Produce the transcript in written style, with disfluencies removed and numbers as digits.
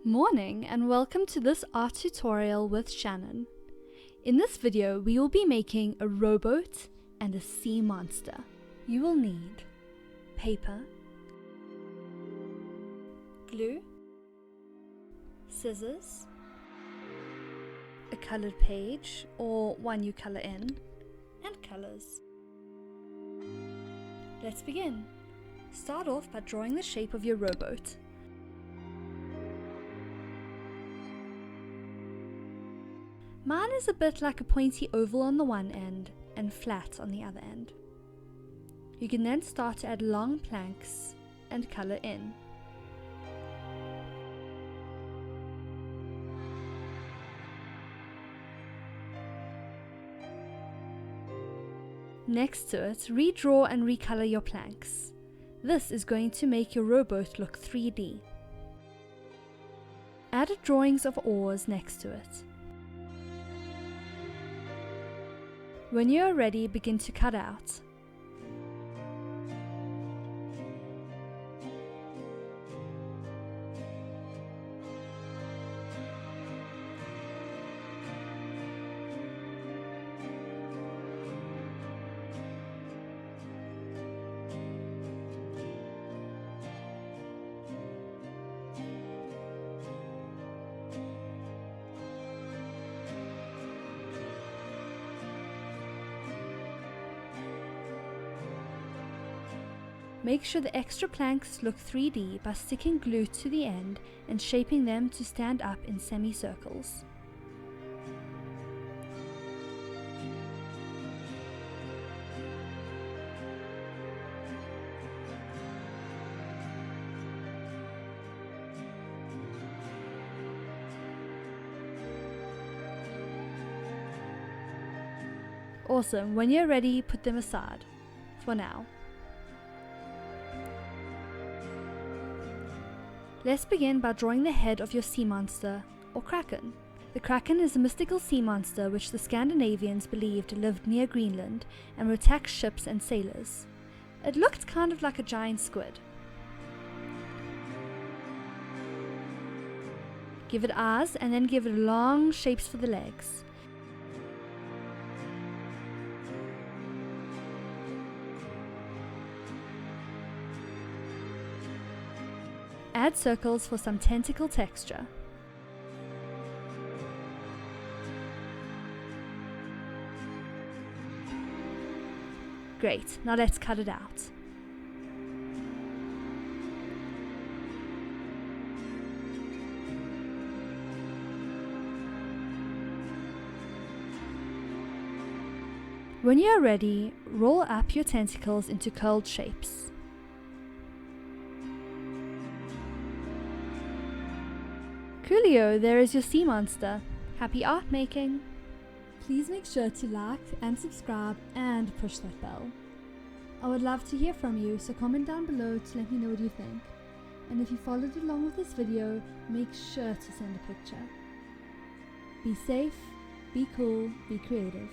Morning and welcome to this art tutorial with Shannon. In this video we will be making a rowboat and a sea monster. You will need paper, glue, scissors, a colored page or one you color in, and colors. Let's begin. Start off by drawing the shape of your rowboat. Mine is a bit like a pointy oval on the one end and flat on the other end. You can then start to add long planks and color in. Next to it, redraw and recolor your planks. This is going to make your rowboat look 3D. Add drawings of oars next to it. When you are ready, begin to cut out. Make sure the extra planks look 3D by sticking glue to the end and shaping them to stand up in semicircles. Awesome, when you're ready, put them aside, for now. Let's begin by drawing the head of your sea monster, or kraken. The kraken is a mystical sea monster which the Scandinavians believed lived near Greenland and would attack ships and sailors. It looked kind of like a giant squid. Give it eyes and then give it long shapes for the legs. Add circles for some tentacle texture. Great, now let's cut it out. When you are ready, roll up your tentacles into curled shapes. Coolio, there is your sea monster. Happy art making! Please make sure to like and subscribe and push that bell. I would love to hear from you, so comment down below to let me know what you think. And if you followed along with this video, make sure to send a picture. Be safe, be cool, be creative.